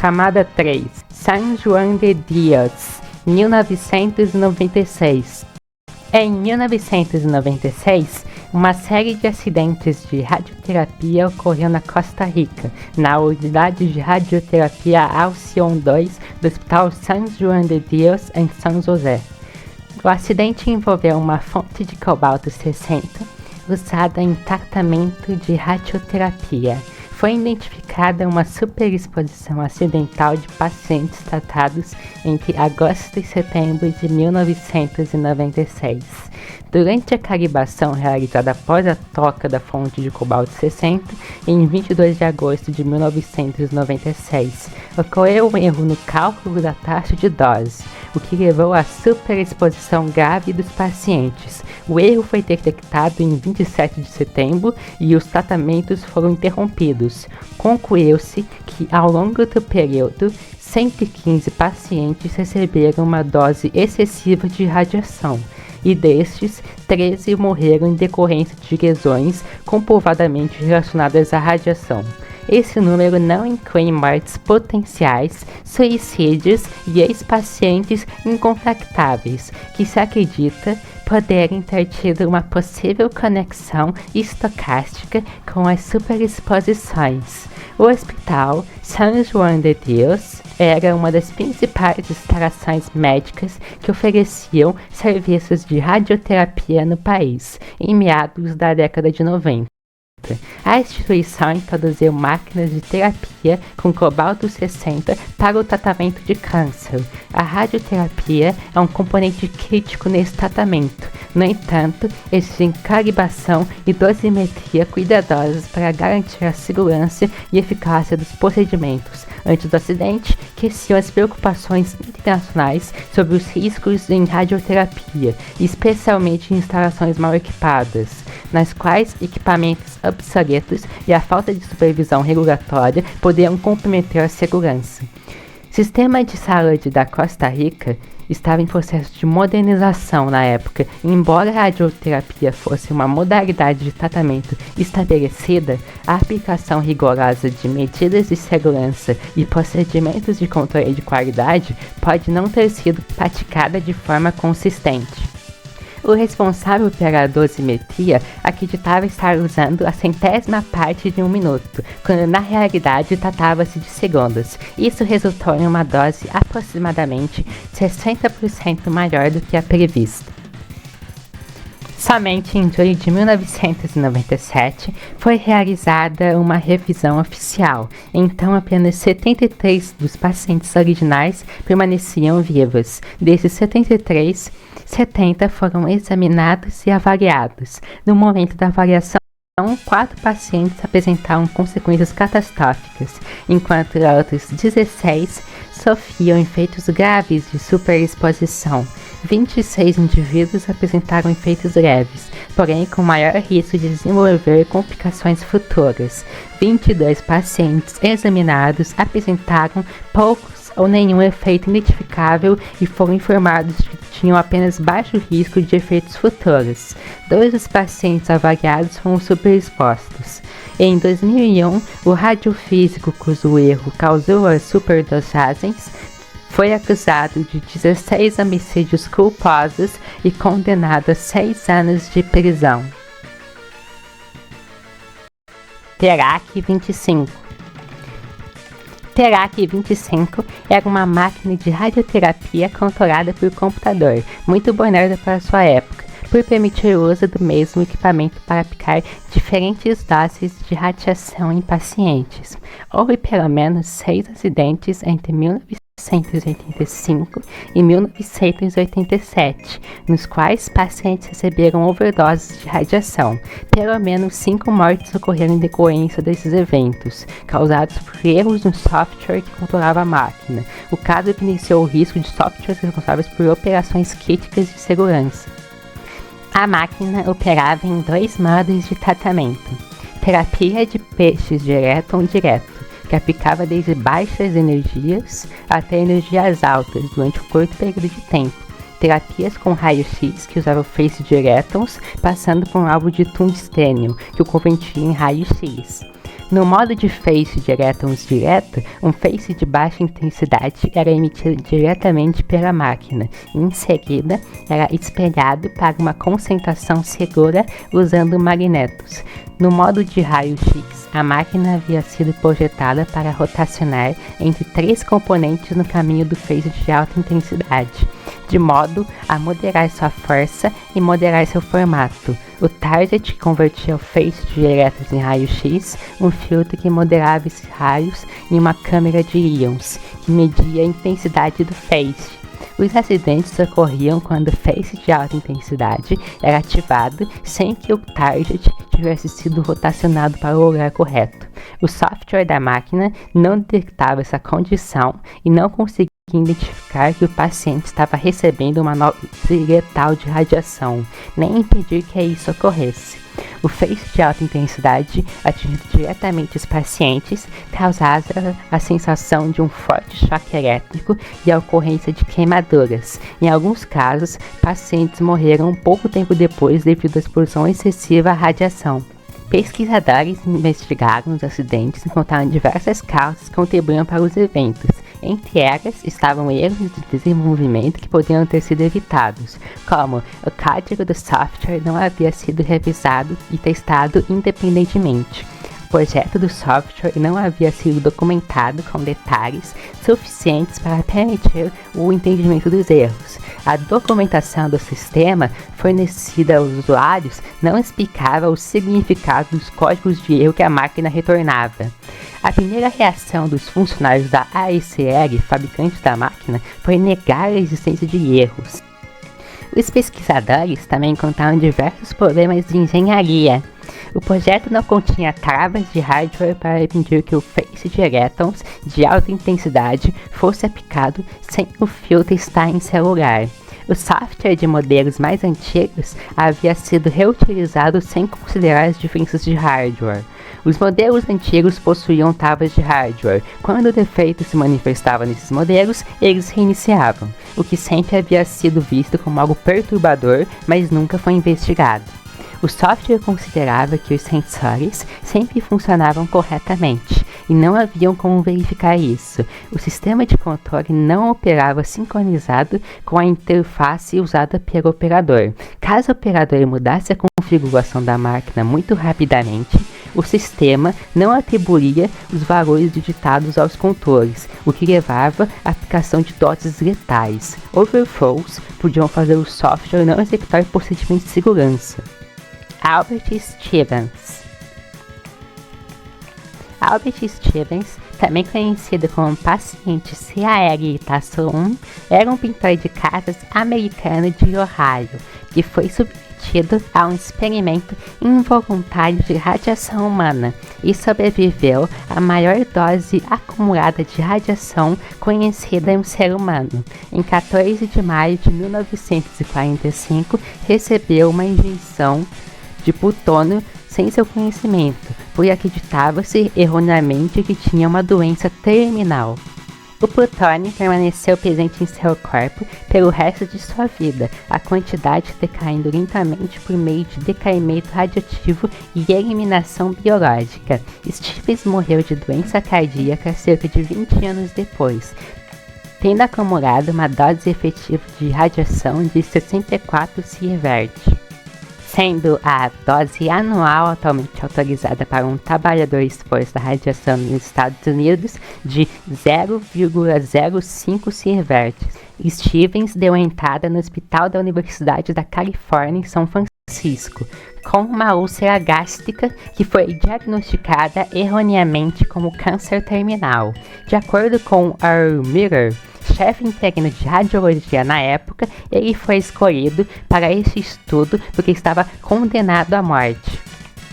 Camada 3, San Juan de Dios, 1996. Em 1996, uma série de acidentes de radioterapia ocorreu na Costa Rica, na unidade de radioterapia Alción 2 do Hospital San Juan de Dios, em São José. O acidente envolveu uma fonte de cobalto 60 usada em tratamento de radioterapia. Foi identificada uma superexposição acidental de pacientes tratados entre agosto e setembro de 1996. Durante a calibração realizada após a troca da fonte de cobalto 60, em 22 de agosto de 1996, ocorreu um erro no cálculo da taxa de dose, o que levou à superexposição grave dos pacientes. O erro foi detectado em 27 de setembro e os tratamentos foram interrompidos. Concluiu-se que, ao longo do período, 115 pacientes receberam uma dose excessiva de radiação, e destes, 13 morreram em decorrência de lesões comprovadamente relacionadas à radiação. Esse número não inclui mortes potenciais, suicídios e ex-pacientes incontactáveis, que se acredita poderem ter tido uma possível conexão estocástica com as superexposições. O Hospital San Juan de Dios era uma das principais instalações médicas que ofereciam serviços de radioterapia no país, em meados da década de 90. A instituição introduziu máquinas de terapia com cobalto 60 para o tratamento de câncer. A radioterapia é um componente crítico nesse tratamento. No entanto, existem calibração e dosimetria cuidadosas para garantir a segurança e eficácia dos procedimentos. Antes do acidente, cresciam as preocupações internacionais sobre os riscos em radioterapia, especialmente em instalações mal equipadas, nas quais equipamentos obsoletos e a falta de supervisão regulatória poderiam comprometer a segurança. O sistema de saúde da Costa Rica estava em processo de modernização na época, e embora a radioterapia fosse uma modalidade de tratamento estabelecida, a aplicação rigorosa de medidas de segurança e procedimentos de controle de qualidade pode não ter sido praticada de forma consistente. O responsável pela dosimetria acreditava estar usando a centésima parte de um minuto, quando na realidade tratava-se de segundos. Isso resultou em uma dose aproximadamente 60% maior do que a prevista. Somente em julho de 1997 foi realizada uma revisão oficial, então apenas 73 dos pacientes originais permaneciam vivos. Desses 73, 70 foram examinados e avaliados. No momento da avaliação, 4 pacientes apresentaram consequências catastróficas, enquanto outros 16 sofriam efeitos graves de superexposição. 26 indivíduos apresentaram efeitos leves, porém com maior risco de desenvolver complicações futuras. 22 pacientes examinados apresentaram poucos ou nenhum efeito identificável e foram informados de que tinham apenas baixo risco de efeitos futuros. 2 dos pacientes avaliados foram superexpostos. Em 2001, o radiofísico cujo erro causou as superdosagens foi acusado de 16 homicídios culposos e condenado a 6 anos de prisão. Terac 25. Terac 25 era uma máquina de radioterapia controlada por computador, muito moderna para sua época, por permitir o uso do mesmo equipamento para aplicar diferentes doses de radiação em pacientes. Houve pelo menos 6 acidentes entre 1985 e 1987, nos quais pacientes receberam overdoses de radiação. Pelo menos 5 mortes ocorreram em decorrência desses eventos, causados por erros no software que controlava a máquina. O caso evidenciou o risco de softwares responsáveis por operações críticas de segurança. A máquina operava em 2 modos de tratamento: terapia de peixes direto ou indireto, que aplicava desde baixas energias até energias altas durante um curto período de tempo. Terapias com raio-x, que usavam phase diretons, passando por um alvo de tungstênio, que o convertia em raio-x. No modo de feixe de elétrons direto, um feixe de baixa intensidade era emitido diretamente pela máquina e em seguida era espelhado para uma concentração segura usando magnetos. No modo de raio-x, a máquina havia sido projetada para rotacionar entre 3 componentes no caminho do feixe de alta intensidade, de modo a moderar sua força e moderar seu formato. O target convertia o feixe de elétrons em raio-x, um filtro que moderava esses raios e uma câmera de íons, que media a intensidade do feixe. Os acidentes ocorriam quando o feixe de alta intensidade era ativado sem que o target tivesse sido rotacionado para o lugar correto. O software da máquina não detectava essa condição e não conseguia identificar que o paciente estava recebendo uma dose letal de radiação, nem impedir que isso ocorresse. O feixe de alta intensidade, atingindo diretamente os pacientes, causava a sensação de um forte choque elétrico e a ocorrência de queimaduras. Em alguns casos, pacientes morreram pouco tempo depois devido à exposição excessiva à radiação. Pesquisadores investigaram os acidentes e encontraram diversas causas que contribuíam para os eventos. Entre elas estavam erros de desenvolvimento que poderiam ter sido evitados, como o código do software não havia sido revisado e testado independentemente. O projeto do software não havia sido documentado com detalhes suficientes para permitir o entendimento dos erros. A documentação do sistema fornecida aos usuários não explicava o significado dos códigos de erro que a máquina retornava. A primeira reação dos funcionários da ASL, fabricante da máquina, foi negar a existência de erros. Os pesquisadores também encontraram diversos problemas de engenharia. O projeto não continha travas de hardware para impedir que o feixe de elétrons de alta intensidade fosse aplicado sem o filtro estar em seu lugar. O software de modelos mais antigos havia sido reutilizado sem considerar as diferenças de hardware. Os modelos antigos possuíam travas de hardware. Quando o defeito se manifestava nesses modelos, eles reiniciavam, o que sempre havia sido visto como algo perturbador, mas nunca foi investigado. O software considerava que os sensores sempre funcionavam corretamente, e não haviam como verificar isso. O sistema de controle não operava sincronizado com a interface usada pelo operador. Caso o operador mudasse a configuração da máquina muito rapidamente, o sistema não atribuía os valores digitados aos controles, o que levava à aplicação de doses letais. Overflows podiam fazer o software não executar procedimentos de segurança. Albert Stevens. Albert Stevens, também conhecido como paciente CAL-1, era um pintor de casas americano de Ohio, que foi submetido a um experimento involuntário de radiação humana e sobreviveu à maior dose acumulada de radiação conhecida em um ser humano. Em 14 de maio de 1945, recebeu uma injeção de plutônio sem seu conhecimento, pois acreditava-se erroneamente que tinha uma doença terminal. O plutônio permaneceu presente em seu corpo pelo resto de sua vida, a quantidade decaindo lentamente por meio de decaimento radioativo e eliminação biológica. Stevens morreu de doença cardíaca cerca de 20 anos depois, tendo acumulado uma dose efetiva de radiação de 64 sievert, sendo a dose anual atualmente autorizada para um trabalhador exposto à radiação nos Estados Unidos de 0,05 sievert. Stevens deu entrada no Hospital da Universidade da Califórnia em São Francisco, com uma úlcera gástrica que foi diagnosticada erroneamente como câncer terminal. De acordo com Earl Miller, chefe interino de radiologia na época, ele foi escolhido para esse estudo porque estava condenado à morte.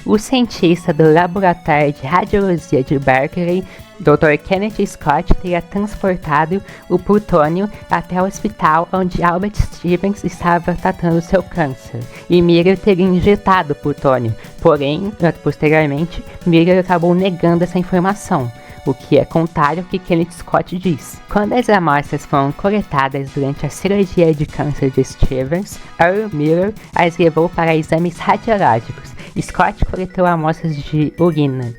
O cientista do Laboratório de Radiologia de Berkeley, Dr. Kenneth Scott, teria transportado o plutônio até o hospital onde Albert Stevens estava tratando seu câncer, e Miller teria injetado o plutônio, porém, posteriormente, Miller acabou negando essa informação, o que é contrário ao que Kenneth Scott diz. Quando as amostras foram coletadas durante a cirurgia de câncer de Stevens, Earl Miller as levou para exames radiológicos. Scott coletou amostras de urina.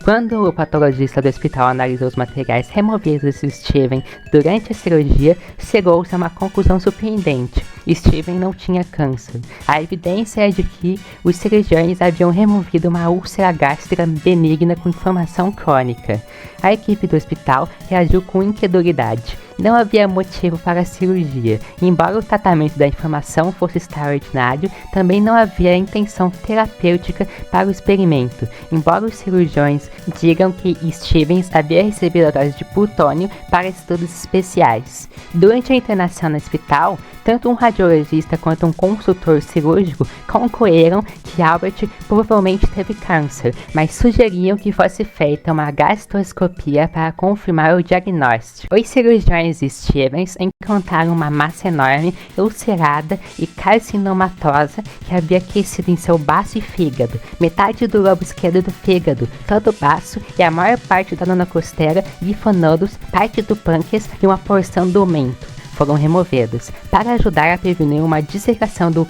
Quando o patologista do hospital analisou os materiais removidos de Steven durante a cirurgia, chegou-se a uma conclusão surpreendente. Steven não tinha câncer. A evidência é de que os cirurgiões haviam removido uma úlcera gástrica benigna com inflamação crônica. A equipe do hospital reagiu com incredulidade. Não havia motivo para a cirurgia. Embora o tratamento da inflamação fosse extraordinário, também não havia intenção terapêutica para o experimento. Embora os cirurgiões digam que Stevens havia recebido a dose de plutônio para estudos especiais. Durante a internação no hospital, tanto um radiologista quanto um consultor cirúrgico concluíram que Albert provavelmente teve câncer, mas sugeriam que fosse feita uma gastroscopia para confirmar o diagnóstico. Os cirurgiões Stevens encontraram uma massa enorme, ulcerada e carcinomatosa que havia crescido em seu baço e fígado, metade do lobo esquerdo do fígado, todo o baço e a maior parte da nona costeira, linfonodos, parte do pâncreas e uma porção do mento foram removidos para ajudar a prevenir uma dissecação do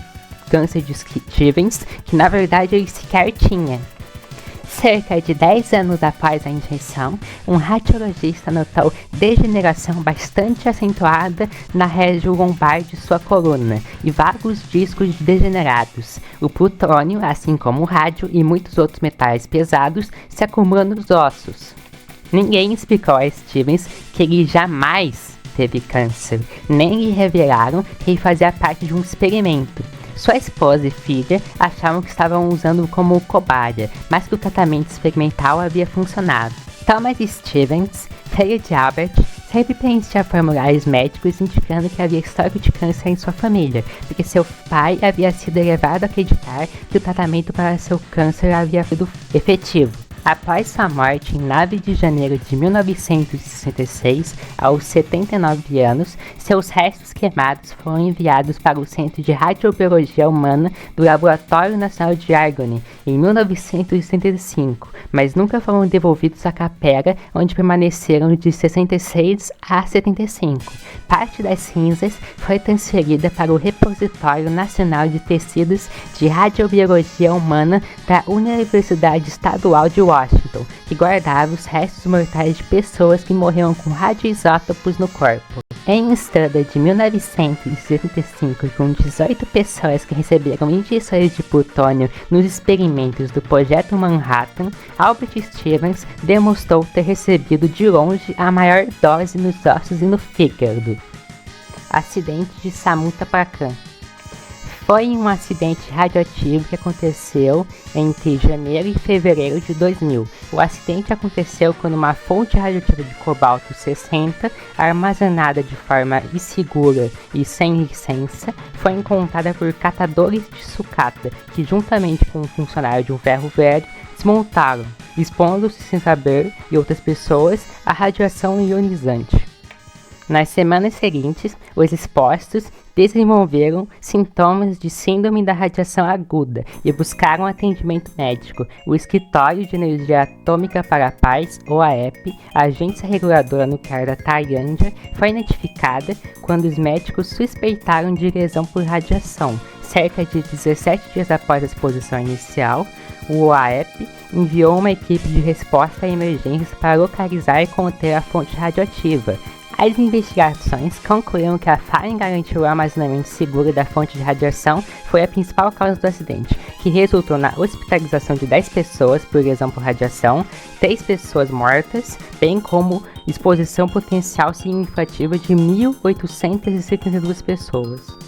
câncer de Stevens, que na verdade ele sequer tinha. Cerca de 10 anos após a injeção, um radiologista notou degeneração bastante acentuada na região lombar de sua coluna e vários discos degenerados. O plutônio, assim como o rádio e muitos outros metais pesados, se acumulam nos ossos. Ninguém explicou a Stevens que ele jamais teve câncer, nem lhe revelaram que ele fazia parte de um experimento. Sua esposa e filha achavam que estavam usando como cobaia, mas que o tratamento experimental havia funcionado. Thomas Stevens, filho de Albert, sempre preenchia formulários médicos indicando que havia histórico de câncer em sua família, porque seu pai havia sido levado a acreditar que o tratamento para seu câncer havia sido efetivo. Após sua morte em 9 de janeiro de 1966, aos 79 anos, seus restos queimados foram enviados para o Centro de Radiobiologia Humana do Laboratório Nacional de Argonne em 1975, mas nunca foram devolvidos à capela, onde permaneceram de 66 a 75. Parte das cinzas foi transferida para o Repositório Nacional de Tecidos de Radiobiologia Humana da Universidade Estadual de Washington, que guardava os restos mortais de pessoas que morreram com radioisótopos no corpo. Em um estudo de 1975, com 18 pessoas que receberam injeções de plutônio nos experimentos do Projeto Manhattan, Albert Stevens demonstrou ter recebido de longe a maior dose nos ossos e no fígado. Acidente de Samut-Prakan. Foi um acidente radioativo que aconteceu entre janeiro e fevereiro de 2000. O acidente aconteceu quando uma fonte radioativa de cobalto-60, armazenada de forma insegura e sem licença, foi encontrada por catadores de sucata, que juntamente com um funcionário de um ferro velho, desmontaram, expondo-se sem saber, e outras pessoas, à radiação ionizante. Nas semanas seguintes, os expostos desenvolveram sintomas de síndrome da radiação aguda e buscaram atendimento médico. O Escritório de Energia Atômica para a Paz, OAEP, a agência reguladora nuclear da Tailândia, foi notificada quando os médicos suspeitaram de lesão por radiação. Cerca de 17 dias após a exposição inicial, o OAEP enviou uma equipe de resposta a emergências para localizar e conter a fonte radioativa. As investigações concluíram que a falha em garantir o armazenamento seguro da fonte de radiação foi a principal causa do acidente, que resultou na hospitalização de 10 pessoas por lesão por radiação, 3 pessoas mortas, bem como exposição potencial significativa de 1.872 pessoas.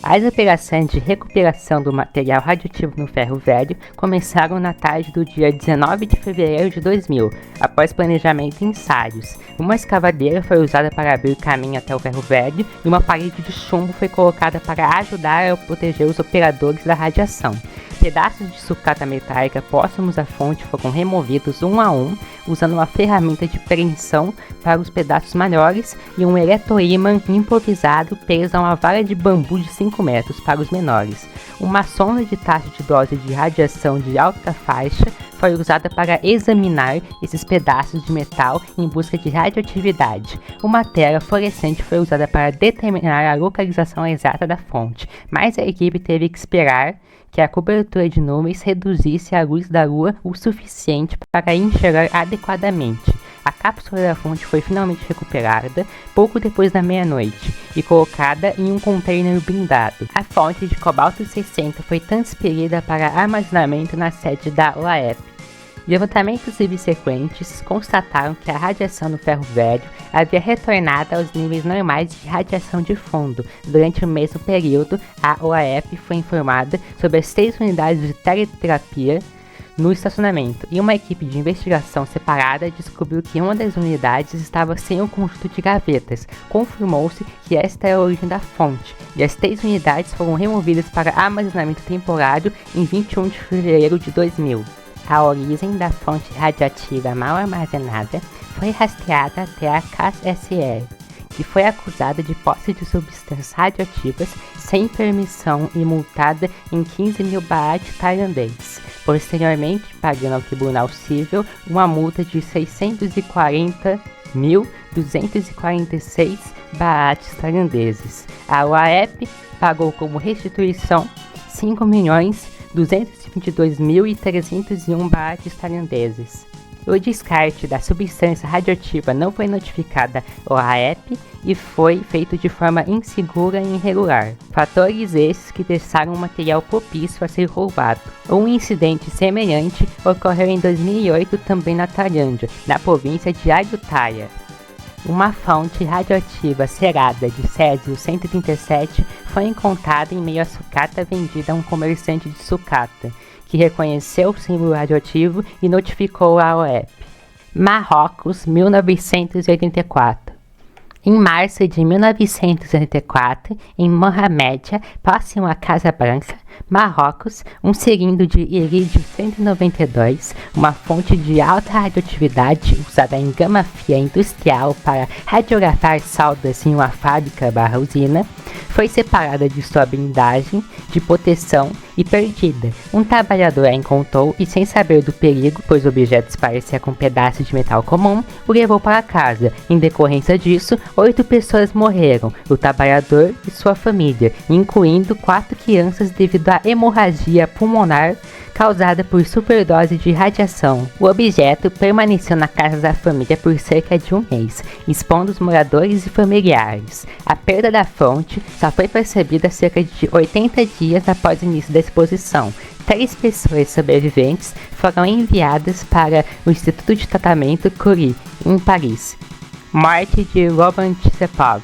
As operações de recuperação do material radioativo no ferro velho começaram na tarde do dia 19 de fevereiro de 2000, após planejamento e ensaios. Uma escavadeira foi usada para abrir caminho até o ferro velho e uma parede de chumbo foi colocada para ajudar a proteger os operadores da radiação. Pedaços de sucata metálica próximos à fonte foram removidos um a um, usando uma ferramenta de preensão para os pedaços maiores e um eletroímã improvisado preso a uma vara de bambu de 5 metros para os menores. Uma sonda de taxa de dose de radiação de alta faixa foi usada para examinar esses pedaços de metal em busca de radioatividade. Uma tela fluorescente foi usada para determinar a localização exata da fonte, mas a equipe teve que esperar que a cobertura de nuvens reduzisse a luz da lua o suficiente para enxergar adequadamente. A cápsula da fonte foi finalmente recuperada pouco depois da meia-noite e colocada em um container blindado. A fonte de cobalto 60 foi transferida para armazenamento na sede da OAEP. Levantamentos subsequentes constataram que a radiação no ferro velho havia retornado aos níveis normais de radiação de fundo. Durante o mesmo período, a OAEP foi informada sobre as 6 unidades de teleterapia no estacionamento, e uma equipe de investigação separada descobriu que uma das unidades estava sem um conjunto de gavetas. Confirmou-se que esta é a origem da fonte, e as 3 unidades foram removidas para armazenamento temporário em 21 de fevereiro de 2000. A origem da fonte radioativa mal armazenada foi rastreada até a KSR, que foi acusada de posse de substâncias radioativas sem permissão e multada em 15 mil baht tailandês, posteriormente pagando ao Tribunal Civil uma multa de 640.246 bahts tailandeses. A OAEP pagou como restituição 5.222.301 bahts tailandeses. O descarte da substância radioativa não foi notificada ao OAEP e foi feito de forma insegura e irregular. Fatores esses que deixaram o material propício a ser roubado. Um incidente semelhante ocorreu em 2008 também na Tailândia, na província de Ayutthaya. Uma fonte radioativa cerada de Césio-137 foi encontrada em meio à sucata vendida a um comerciante de sucata, que reconheceu o símbolo radioativo e notificou a OEP. Marrocos, 1984. Em março de 1984, em Mohamédia, próximo à Casa Branca, Marrocos, um cilindro de irídio 192, uma fonte de alta radioatividade usada em gama-fria industrial para radiografar soldas em uma fábrica/usina, foi separada de sua blindagem de proteção e perdida. Um trabalhador a encontrou e, sem saber do perigo, pois o objeto se parecia com um pedaço de metal comum, o levou para casa. Em decorrência disso, 8 pessoas morreram, o trabalhador e sua família, incluindo 4 crianças devido à hemorragia pulmonar causada por superdose de radiação. O objeto permaneceu na casa da família por cerca de um mês, expondo os moradores e familiares. A perda da fonte só foi percebida cerca de 80 dias após o início da exposição. 3 pessoas sobreviventes foram enviadas para o Instituto de Tratamento Curie, em Paris. Morte de Roman Tsepov.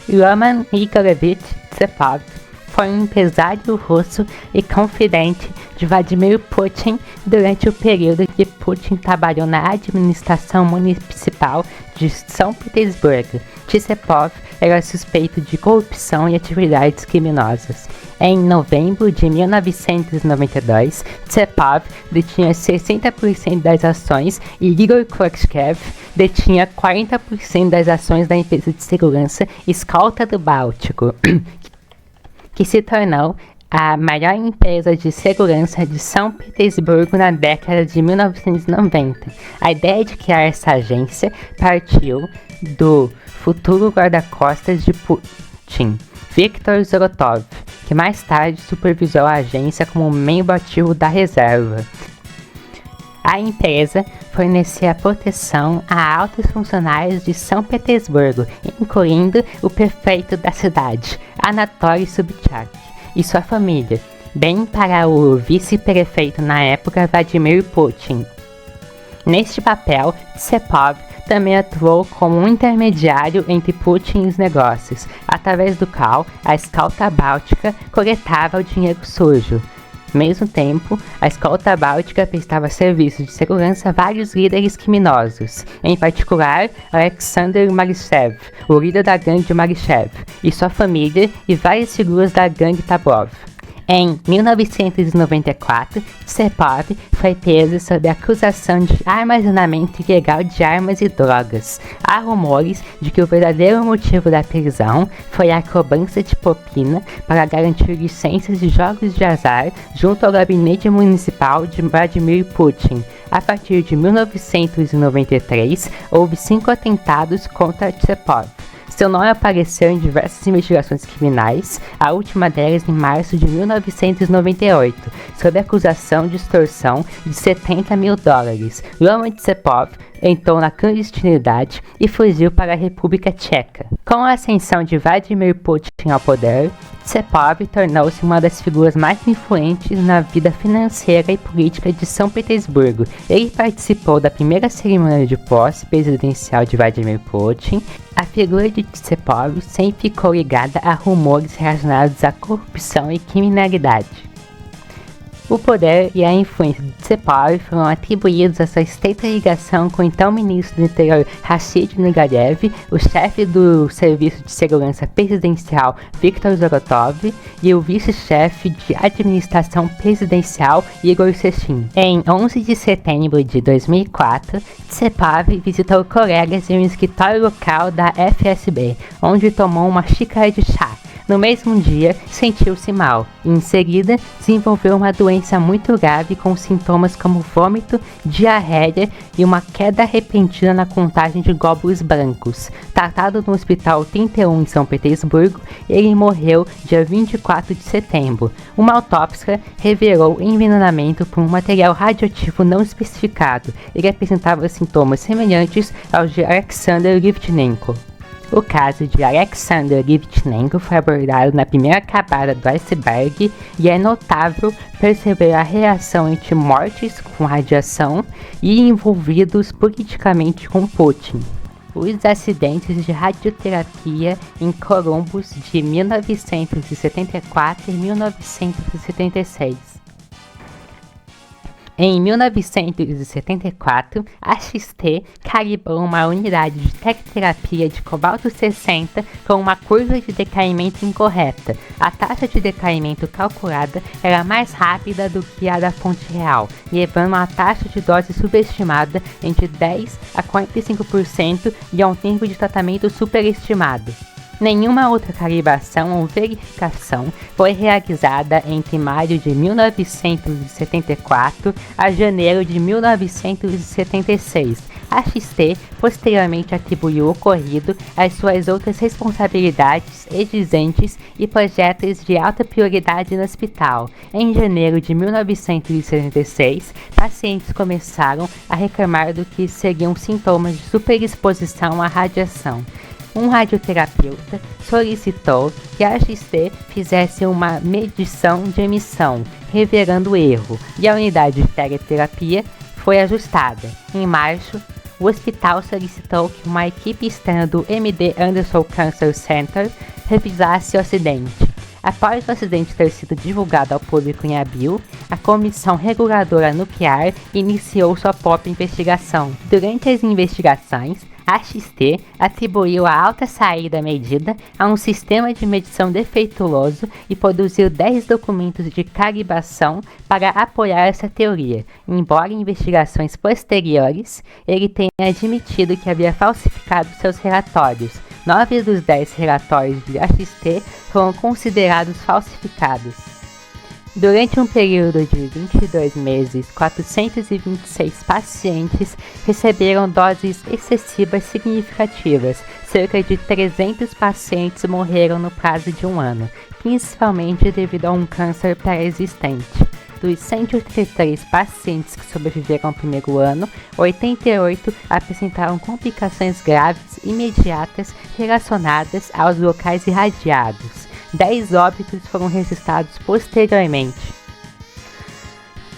Roman Igorevich Tsepov foi um empresário russo e confidente de Vladimir Putin durante o período que Putin trabalhou na administração municipal de São Petersburgo. Tsepov era suspeito de corrupção e atividades criminosas. Em novembro de 1992, Tsepov detinha 60% das ações e Igor Khrushchev detinha 40% das ações da empresa de segurança Escolta do Báltico, que se tornou a maior empresa de segurança de São Petersburgo na década de 1990. A ideia de criar essa agência partiu do futuro guarda-costas de Putin, Viktor Zolotov, que mais tarde supervisou a agência como membro ativo da reserva. A empresa fornecia proteção a altos funcionários de São Petersburgo, incluindo o prefeito da cidade, Anatoly Sobchak, e sua família, bem para o vice-prefeito na época, Vladimir Putin. Neste papel, Tsepov também atuou como um intermediário entre Putin e os negócios, através do qual a Escolta Báltica coletava o dinheiro sujo. Ao mesmo tempo, a Escolta Báltica prestava serviços de segurança a vários líderes criminosos, em particular Alexander Marishev, o líder da gangue de Marishev, e sua família e várias figuras da gangue Tabov. Em 1994, Tchepov foi preso sob acusação de armazenamento ilegal de armas e drogas. Há rumores de que o verdadeiro motivo da prisão foi a cobrança de propina para garantir licenças de jogos de azar junto ao gabinete municipal de Vladimir Putin. A partir de 1993, houve 5 atentados contra Tchepov. Seu nome apareceu em diversas investigações criminais, a última delas em março de 1998, sob acusação de extorsão de $70 mil. Roman Tchepov entrou na clandestinidade e fugiu para a República Tcheca. Com a ascensão de Vladimir Putin ao poder, Tchepov tornou-se uma das figuras mais influentes na vida financeira e política de São Petersburgo. Ele participou da primeira cerimônia de posse presidencial de Vladimir Putin. A figura de Tchepov sempre ficou ligada a rumores relacionados à corrupção e criminalidade. O poder e a influência de Tchepov foram atribuídos a sua estreita ligação com o então ministro do interior Rashid Nagarev, o chefe do Serviço de Segurança Presidencial Viktor Zolotov e o vice-chefe de administração presidencial Igor Sechin. Em 11 de setembro de 2004, Tchepov visitou colegas em um escritório local da FSB, onde tomou uma xícara de chá. No mesmo dia, sentiu-se mal e, em seguida, desenvolveu uma doença muito grave com sintomas como vômito, diarreia e uma queda repentina na contagem de glóbulos brancos. Tratado no Hospital 31 em São Petersburgo, ele morreu dia 24 de setembro. Uma autópsia revelou envenenamento por um material radioativo não especificado. Ele apresentava sintomas semelhantes aos de Alexander Litvinenko. O caso de Alexander Litvinenko foi abordado na primeira camada do iceberg e é notável perceber a relação entre mortes com radiação e envolvidos politicamente com Putin. Os acidentes de radioterapia em Columbus de 1974 e 1976. Em 1974, a XT calibrou uma unidade de tecterapia de cobalto-60 com uma curva de decaimento incorreta. A taxa de decaimento calculada era mais rápida do que a da fonte real, levando a taxa de dose subestimada entre 10 a 45% e a um tempo de tratamento superestimado. Nenhuma outra calibração ou verificação foi realizada entre maio de 1974 a janeiro de 1976. A XT posteriormente atribuiu o ocorrido às suas outras responsabilidades exigentes e projetos de alta prioridade no hospital. Em janeiro de 1976, pacientes começaram a reclamar do que seriam sintomas de superexposição à radiação. Um radioterapeuta solicitou que a XT fizesse uma medição de emissão, revelando o erro, e a unidade de teleterapia foi ajustada. Em março, o hospital solicitou que uma equipe externa do MD Anderson Cancer Center revisasse o acidente. Após o acidente ter sido divulgado ao público em abril, a Comissão Reguladora Nuclear iniciou sua própria investigação. Durante as investigações, a XT atribuiu a alta saída medida a um sistema de medição defeituoso e produziu 10 documentos de calibração para apoiar essa teoria. Embora em investigações posteriores, ele tenha admitido que havia falsificado seus relatórios. 9 dos 10 relatórios de AXT foram considerados falsificados. Durante um período de 22 meses, 426 pacientes receberam doses excessivas significativas. Cerca de 300 pacientes morreram no prazo de um ano, principalmente devido a um câncer pré-existente. Dos 183 pacientes que sobreviveram ao primeiro ano, 88 apresentaram complicações graves imediatas relacionadas aos locais irradiados. 10 óbitos foram registrados posteriormente.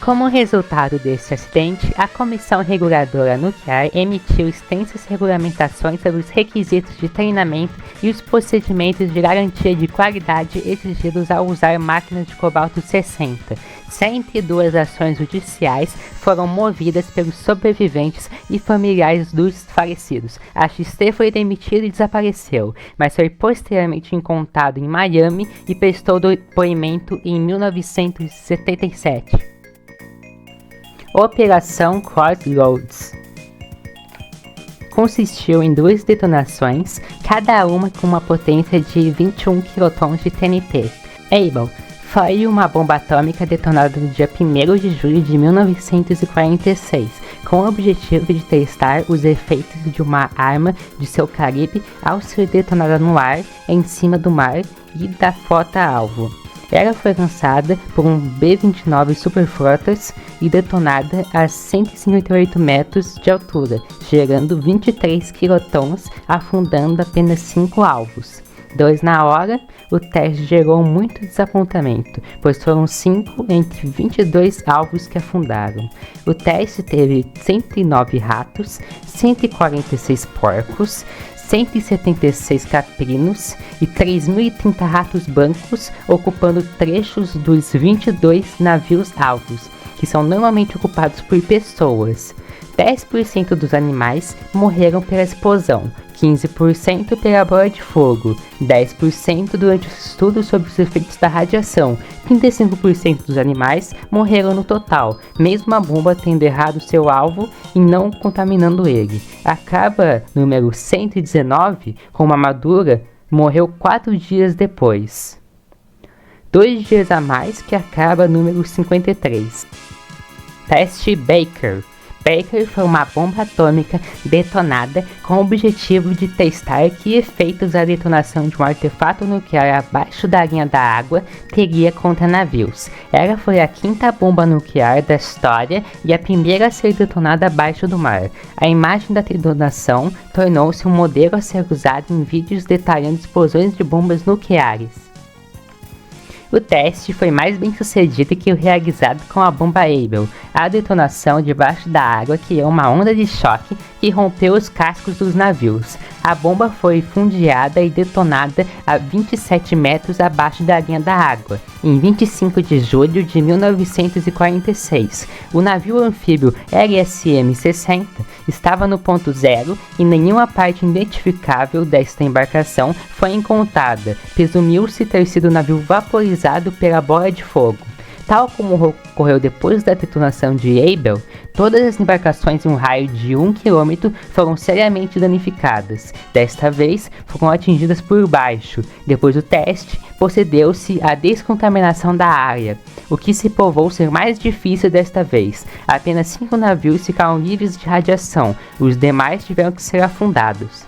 Como resultado deste acidente, a Comissão Reguladora Nuclear emitiu extensas regulamentações sobre os requisitos de treinamento e os procedimentos de garantia de qualidade exigidos ao usar máquinas de cobalto-60. 102 ações judiciais foram movidas pelos sobreviventes e familiares dos falecidos. A XT foi demitida e desapareceu, mas foi posteriormente encontrado em Miami e prestou depoimento em 1977. Operação Crossroads consistiu em 2 detonações, cada uma com uma potência de 21 quilotons de TNT. Able foi uma bomba atômica detonada no dia 1º de julho de 1946, com o objetivo de testar os efeitos de uma arma de seu calibre ao ser detonada no ar, em cima do mar e da frota-alvo. Ela foi lançada por um B-29 Superfortress e detonada a 158 metros de altura, gerando 23 quilotons, afundando apenas 5 alvos. 2 na hora, o teste gerou muito desapontamento, pois foram 5 entre 22 alvos que afundaram. O teste teve 109 ratos, 146 porcos, 176 caprinos e 3.030 ratos brancos, ocupando trechos dos 22 navios alvos, que são normalmente ocupados por pessoas. 10% dos animais morreram pela explosão, 15% pela bola de fogo, 10% durante os estudos sobre os efeitos da radiação, 35% dos animais morreram no total, mesmo a bomba tendo errado seu alvo e não contaminando ele. A cabra número 119, com uma madura, morreu 4 dias depois. 2 dias a mais que a cabra número 53. Teste Baker. Baker foi uma bomba atômica detonada com o objetivo de testar que efeitos a detonação de um artefato nuclear abaixo da linha da água teria contra navios. Ela foi a 5ª bomba nuclear da história e a primeira a ser detonada abaixo do mar. A imagem da detonação tornou-se um modelo a ser usado em vídeos detalhando explosões de bombas nucleares. O teste foi mais bem sucedido que o realizado com a bomba Able. A detonação debaixo da água criou uma onda de choque que rompeu os cascos dos navios. A bomba foi fundeada e detonada a 27 metros abaixo da linha da água, em 25 de julho de 1946. O navio anfíbio LSM-60 estava no ponto zero e nenhuma parte identificável desta embarcação foi encontrada. Presumiu-se ter sido o navio vaporizado pela bola de fogo. Tal como ocorreu depois da detonação de Able, todas as embarcações em um raio de 1 km foram seriamente danificadas. Desta vez, foram atingidas por baixo. Depois do teste, procedeu-se à descontaminação da área, o que se provou ser mais difícil desta vez. Apenas 5 navios ficaram livres de radiação, os demais tiveram que ser afundados.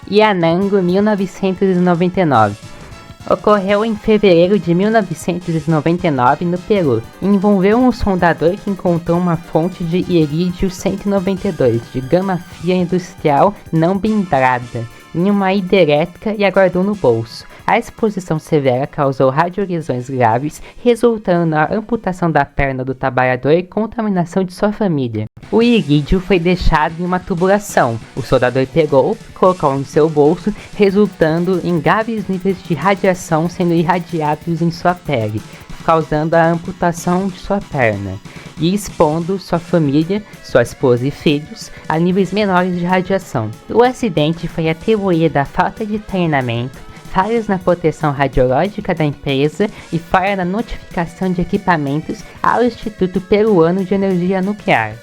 Yanango, 1999. Ocorreu em fevereiro de 1999 no Peru. Envolveu um sondador que encontrou uma fonte de irídio-192 de gama fria industrial não blindada em uma hidrelétrica e aguardou no bolso. A exposição severa causou radiolesões graves, resultando na amputação da perna do trabalhador e contaminação de sua família. O irídio foi deixado em uma tubulação. O soldador pegou, colocou em seu bolso, resultando em graves níveis de radiação sendo irradiados em sua pele, causando a amputação de sua perna e expondo sua família, sua esposa e filhos a níveis menores de radiação. O acidente foi atribuído à falta de treinamento, falhas na proteção radiológica da empresa e falha na notificação de equipamentos ao Instituto Peruano de Energia Nuclear.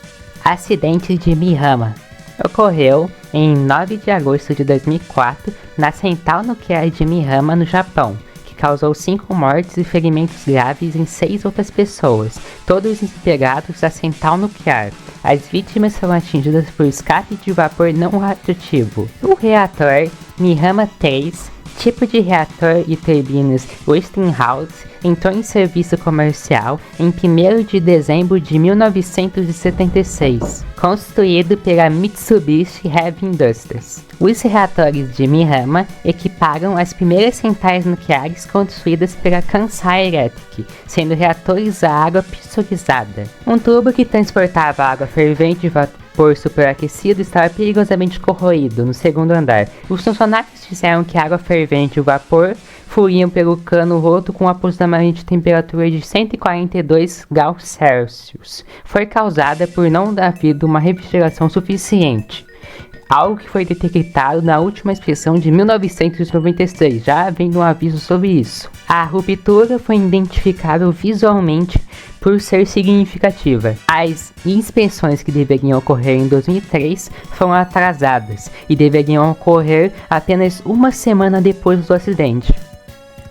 Acidente de Mihama. Ocorreu em 9 de agosto de 2004 na central nuclear de Mihama, no Japão, que causou 5 mortes e ferimentos graves em 6 outras pessoas, todos integrados da central nuclear. As vítimas foram atingidas por escape de vapor não radioativo. O reator Mihama 3 tipo de reator e turbinas Westinghouse entrou em serviço comercial em 1º de dezembro de 1976, construído pela Mitsubishi Heavy Industries. Os reatores de Mihama equiparam as primeiras centrais nucleares construídas pela Kansai Electric, sendo reatores a água pressurizada. Um tubo que transportava água fervente e vapor superaquecido estava perigosamente corroído no 2º andar. Os funcionários disseram que a água fervente e o vapor fluíam pelo cano roto com aproximadamente temperatura de 142 graus Celsius. Foi causada por não haver uma refrigeração suficiente, algo que foi detectado na última inspeção de 1996, já havendo um aviso sobre isso. A ruptura foi identificada visualmente por ser significativa. As inspeções que deveriam ocorrer em 2003 foram atrasadas e deveriam ocorrer apenas uma semana depois do acidente.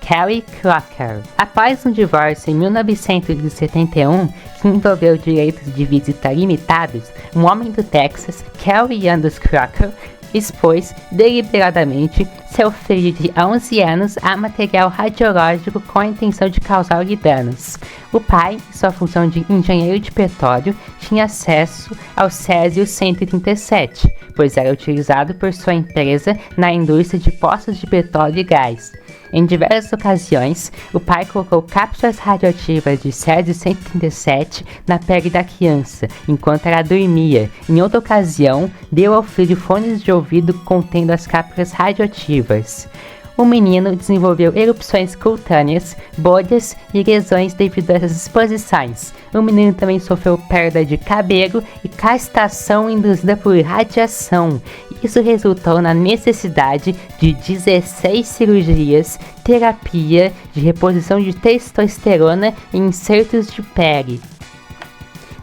Kelly Crocker. Após um divórcio em 1971, que envolveu direitos de visita limitados, um homem do Texas, Kelly Andrews Crocker, expôs deliberadamente seu filho de 11 anos a material radiológico com a intenção de causar-lhe danos. O pai, em sua função de engenheiro de petróleo, tinha acesso ao Césio-137, pois era utilizado por sua empresa na indústria de poços de petróleo e gás. Em diversas ocasiões, o pai colocou cápsulas radioativas de Césio-137 na pele da criança, enquanto ela dormia. Em outra ocasião, deu ao filho fones de ouvido contendo as cápsulas radioativas. O menino desenvolveu erupções cutâneas, bolhas e lesões devido a essas exposições. O menino também sofreu perda de cabelo e castração induzida por radiação. Isso resultou na necessidade de 16 cirurgias, terapia de reposição de testosterona e insertos de pele.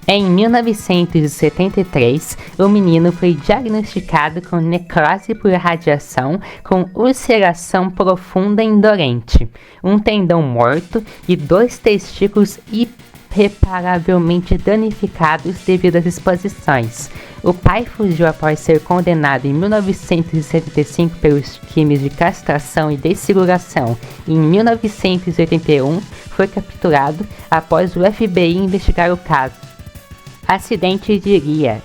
Em 1973, o menino foi diagnosticado com necrose por radiação com ulceração profunda indolente, um tendão morto e 2 testículos irreparavelmente danificados devido às exposições. O pai fugiu após ser condenado em 1975 pelos crimes de castração e desfiguração e em 1981 foi capturado após o FBI investigar o caso. Acidente de Ria.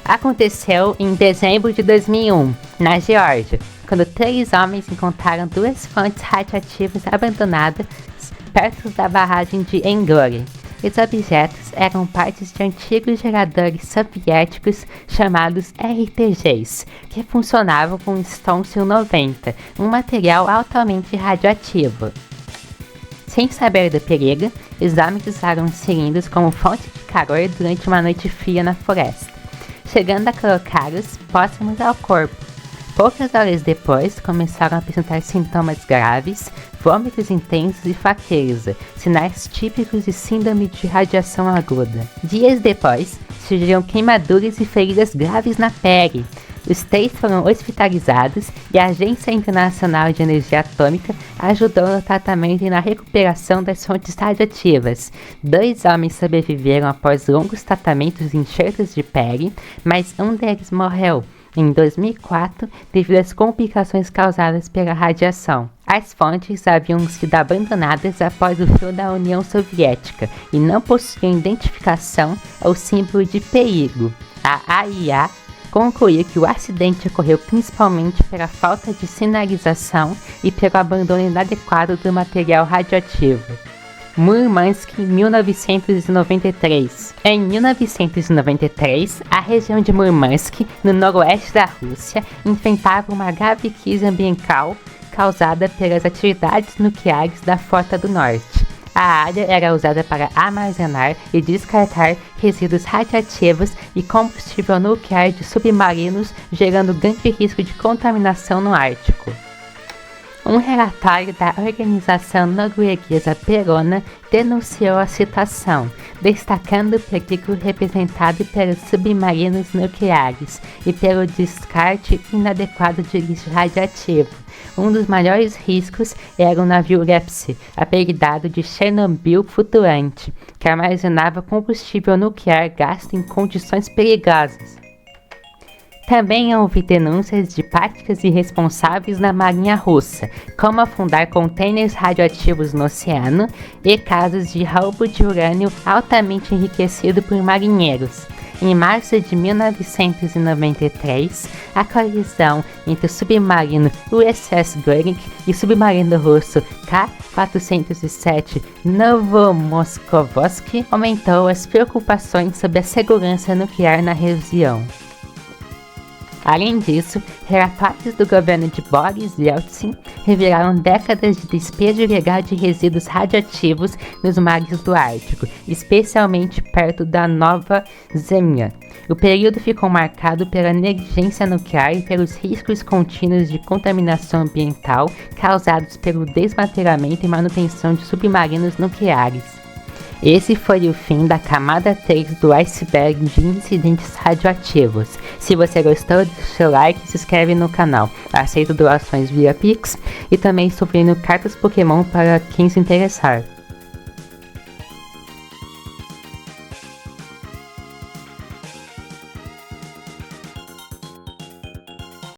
Aconteceu em dezembro de 2001, na Geórgia, quando 3 homens encontraram 2 fontes radioativas abandonadas perto da barragem de Engori. Os objetos eram partes de antigos geradores soviéticos chamados RTGs, que funcionavam com estôncio-90, um material altamente radioativo. Sem saber do perigo, os homens usaram os cilindros como fonte de calor durante uma noite fria na floresta, chegando a colocá-los próximos ao corpo. Poucas horas depois, começaram a apresentar sintomas graves, vômitos intensos e fraqueza, sinais típicos de síndrome de radiação aguda. Dias depois, surgiram queimaduras e feridas graves na pele. Os 3 foram hospitalizados e a Agência Internacional de Energia Atômica ajudou no tratamento e na recuperação das fontes radioativas. 2 homens sobreviveram após longos tratamentos e enxertos de pele, mas um deles morreu em 2004 devido às complicações causadas pela radiação. As fontes haviam sido abandonadas após o fim da União Soviética e não possuíam identificação ou símbolo de perigo. A AIA concluiu que o acidente ocorreu principalmente pela falta de sinalização e pelo abandono inadequado do material radioativo. Murmansk, 1993. Em 1993, a região de Murmansk, no noroeste da Rússia, enfrentava uma grave crise ambiental causada pelas atividades nucleares da Frota do Norte. A área era usada para armazenar e descartar resíduos radioativos e combustível nuclear de submarinos, gerando grande risco de contaminação no Ártico. Um relatório da organização norueguesa Perona denunciou a situação, destacando o perigo representado pelos submarinos nucleares e pelo descarte inadequado de lixo radioativo. Um dos maiores riscos era o navio Repse, apelidado de Chernobyl flutuante, que armazenava combustível nuclear gasto em condições perigosas. Também houve denúncias de práticas irresponsáveis na Marinha Russa, como afundar contêineres radioativos no oceano e casos de roubo de urânio altamente enriquecido por marinheiros. Em março de 1993, a colisão entre o submarino USS Goring e o submarino russo K-407 Novomoskovsk aumentou as preocupações sobre a segurança nuclear na região. Além disso, relatórios do governo de Boris Yeltsin revelaram décadas de despejo ilegal de resíduos radioativos nos mares do Ártico, especialmente perto da Nova Zemlya. O período ficou marcado pela negligência nuclear e pelos riscos contínuos de contaminação ambiental causados pelo desmantelamento e manutenção de submarinos nucleares. Esse foi o fim da camada 3 do iceberg de incidentes radioativos. Se você gostou, deixa o seu like e se inscreve no canal. Aceito doações via Pix e também estou vendendo cartas Pokémon para quem se interessar.